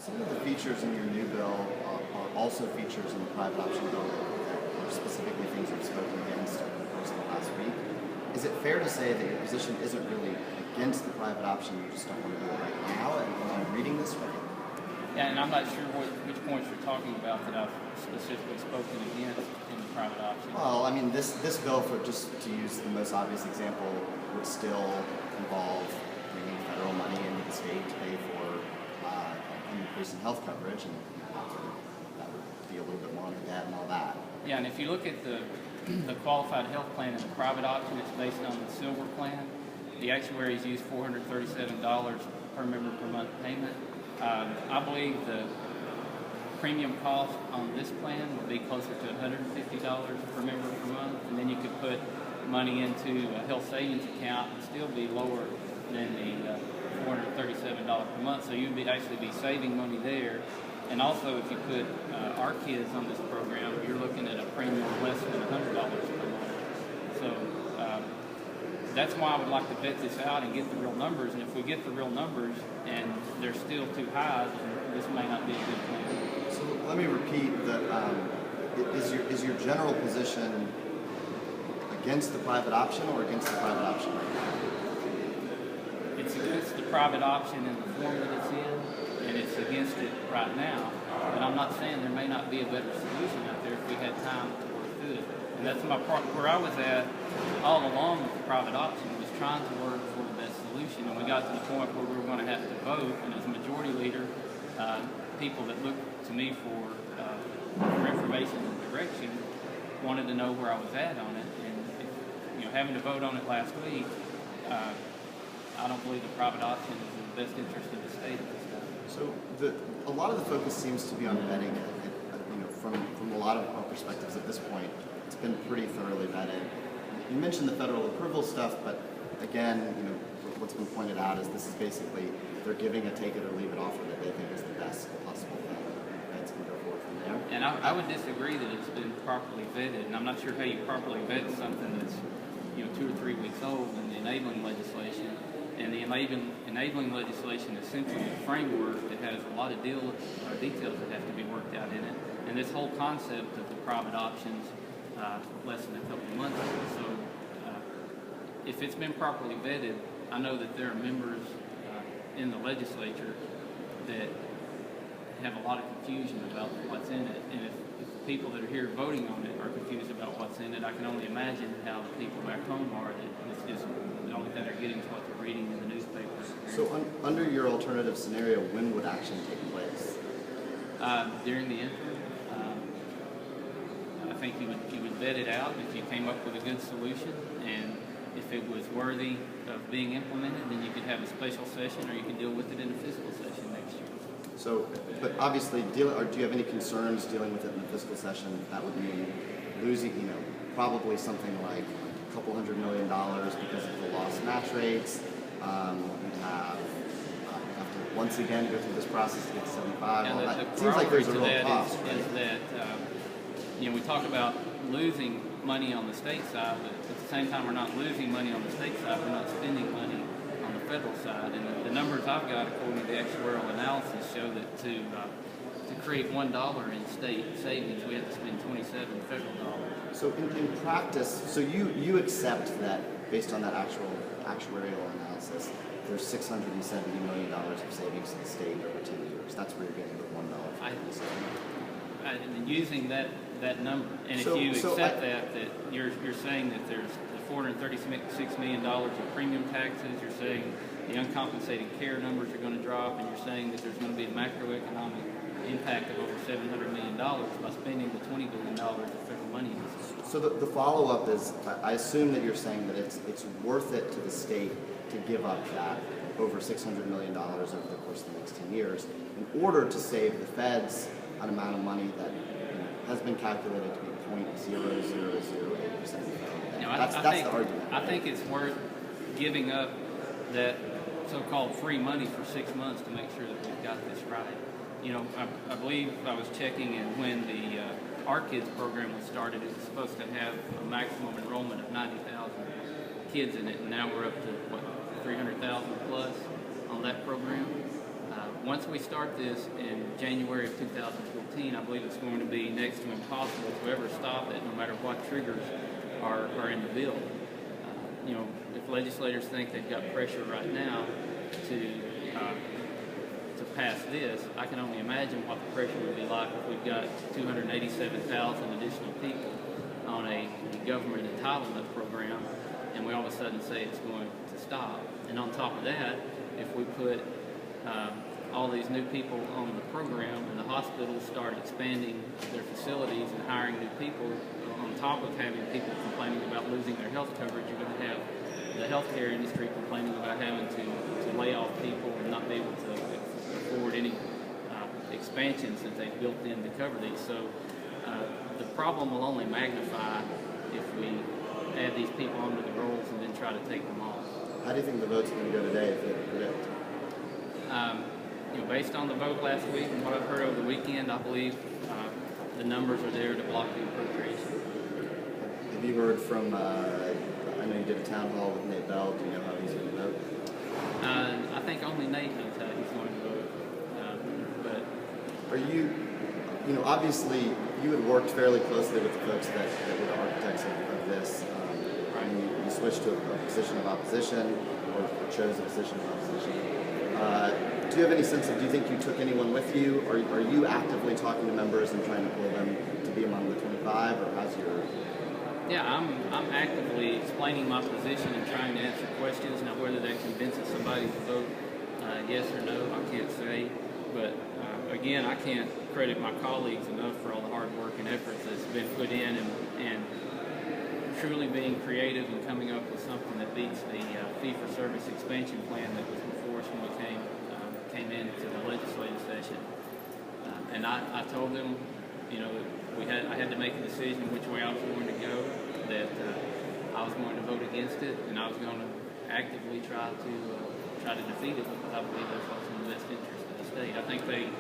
Some of the features in your new bill are also features in the private option bill that are specifically things you've spoken against over the course of the last week. Is it fair to say that your position isn't really against the private option, you just don't want to do it right now? And am I reading this right? Yeah, and I'm not sure which points you're talking about that I've specifically spoken against in the private option. Well, I mean, this bill, for just to use the most obvious example, would still involve bringing federal money into the state to pay for an increase in health coverage, and that would be a little bit more on the debt and all that. Yeah, and if you look at the qualified health plan in the private option, it's based on the silver plan. The actuaries use $437 per member per month payment. I believe the premium cost on this plan would be closer to $150 per member per month, and then you could put money into a health savings account and still be lower than the $437 per month. So you'd actually be saving money there. And also, if you put our kids on this program, you're looking at a premium less than $100 per month. So that's why I would like to vet this out and get the real numbers. And if we get the real numbers and they're still too high, then this may not be a good plan. So let me repeat that is your general position against the private option or against the private option right now? It's against the private option in the form that it's in, and it's against it right now. But I'm not saying there may not be a better solution out there if we had time to work through it. And that's my part, where I was at all along with the private option, was trying to work for the best solution. And we got to the point where we were going to have to vote, and as a majority leader, people that looked to me for information and direction wanted to know where I was at on it. And having to vote on it last week, I don't believe the private option is in the best interest of the state at this time. So a lot of the focus seems to be on vetting it. From a lot of our perspectives at this point, it's been pretty thoroughly vetted. You mentioned the federal approval stuff, but again, what's been pointed out is this is basically they're giving a take it or leave it offer that they think is the best possible thing. That's going to go forward from there. And I would disagree that it's been properly vetted, and I'm not sure how you properly vet something that's 2 or 3 weeks old in the enabling legislation. And the enabling legislation is simply a framework that has a lot of details that have to be worked out in it. And this whole concept of the private options less than a couple of months ago. So if it's been properly vetted, I know that there are members in the legislature that have a lot of confusion about what's in it. And if the people that are here voting on it are confused about what's in it, I can only imagine how the people back home are, that it's just the only thing they're getting is what they're reading in the newspapers. So under your alternative scenario, when would action take place? During the interim. I think you would vet it out if you came up with a good solution, and if it was worthy of being implemented, then you could have a special session, or you could deal with it in a fiscal session next year. So, but obviously, do you have any concerns dealing with it in the fiscal session? That would mean losing, probably something like a couple $100 million because of the lost match rates. You'd have to once again go through this process to get 75. Yeah, It seems like there's a real cost. Is that we talk about losing money on the state side, but at the same time we're not losing money on the state side, we're not spending money on the federal side. And the numbers I've got, according to the actuarial analysis, show that to create $1 in state savings, we have to spend 27 federal dollars. So in practice, so you accept that based on that actuarial analysis, there's $670 million of savings to the state over 10 years. That's where you're getting the $1. And using that number, and if you accept that you're saying that there's the $436 million of premium taxes, you're saying the uncompensated care numbers are going to drop, and you're saying that there's going to be a macroeconomic impact of over $700 million by spending the $20 billion of federal money. So the follow-up is, I assume that you're saying that it's worth it to the state to give up that over $600 million over the course of the next 10 years in order to save the feds an amount of money that has been calculated to be 0.0008%. That's the argument. I think it's worth giving up that so-called free money for 6 months to make sure that we've got this right. I believe I was checking, and when the Our Kids program was started, it was supposed to have a maximum enrollment of 90,000 kids in it, and now we're up to 300,000 plus on that program. once we start this in January of 2014, I believe it's going to be next to impossible to ever stop it, no matter what triggers are in the bill. If legislators think they've got pressure right now to pass this, I can only imagine what the pressure would be like if we've got 287,000 additional people on a government entitlement program, and we all of a sudden say it's going to stop. And on top of that, if we put all these new people on the program and the hospitals start expanding their facilities and hiring new people, on top of having people complaining about losing their health coverage, you're going to have the healthcare industry complaining about having to lay off people and not be able to afford any expansions that they've built in to cover these. So the problem will only magnify if we add these people onto the rolls and then try to take them off. How do you think the vote's going to go today, if you had to predict? Based on the vote last week and what I've heard over the weekend, I believe the numbers are there to block the appropriation. Have you heard from, I know you did a town hall with Nate Bell, do you know how he's going to vote? I think only Nate knows how he's going to vote. But are you, obviously you had worked fairly closely with the folks that were the architects of this. Right. You switched to a position of opposition, or chose a position of opposition. Do you have any sense of, do you think you took anyone with you? Are you actively talking to members and trying to pull them to be among the 25, or how's your... Yeah, I'm actively explaining my position and trying to answer questions. Now, whether that convinces somebody to vote yes or no, I can't say. But again, I can't credit my colleagues enough for all the hard work and efforts that's been put in, and truly being creative and coming up with something that beats the fee-for-service expansion plan that was before us when we came into the legislative session. And I told them, I had to make a decision which way I was going to go, that I was going to vote against it, and I was going to actively try to defeat it, because I believe that's what's in the best interest of the state. I think they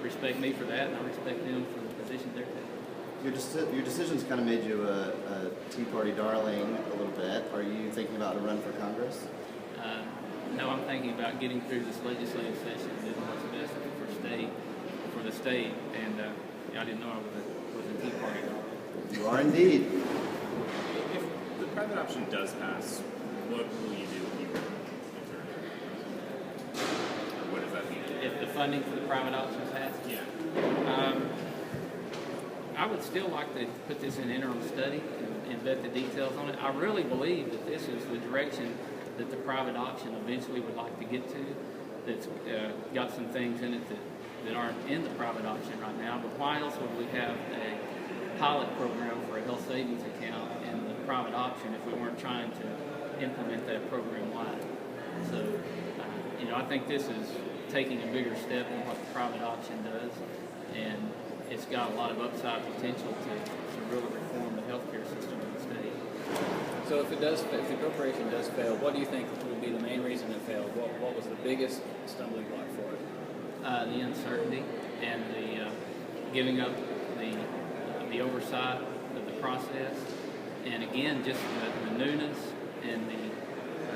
respect me for that, and I respect them for the position they're taking. Your decision's kind of made you a Tea Party darling a little bit. Are you thinking about a run for Congress? No, I'm thinking about getting through this legislative session and doing what's best for the state, and I didn't know I was a Tea Party darling. You are indeed. If the private option does pass, what will you do if you enter? Or what does that mean? If the funding for the private option passes? Yeah. I would still like to put this in interim study and vet the details on it. I really believe that this is the direction that the private option eventually would like to get to. That's got some things in it that aren't in the private option right now. But why else would we have a pilot program for a health savings account in the private option if we weren't trying to implement that program wide? So, I think this is taking a bigger step than what the private option does, and it's got a lot of upside potential to really reform the healthcare system in the state. So if the appropriation does fail, what do you think would be the main reason it failed? What was the biggest stumbling block for it? The uncertainty and the giving up the oversight of the process, and again, just the newness and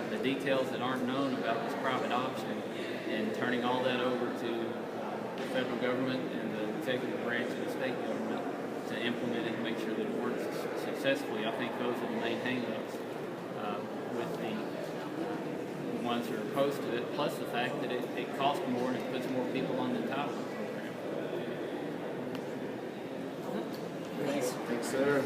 the details that aren't known about this private option, and turning all that over to the federal government and the executive branch of the state government to implement it and make sure that it works successfully. I think those are the main hang-ups with the ones that are opposed to it, plus the fact that it costs more and it puts more people on the entitlement program. Thanks. Thanks, sir.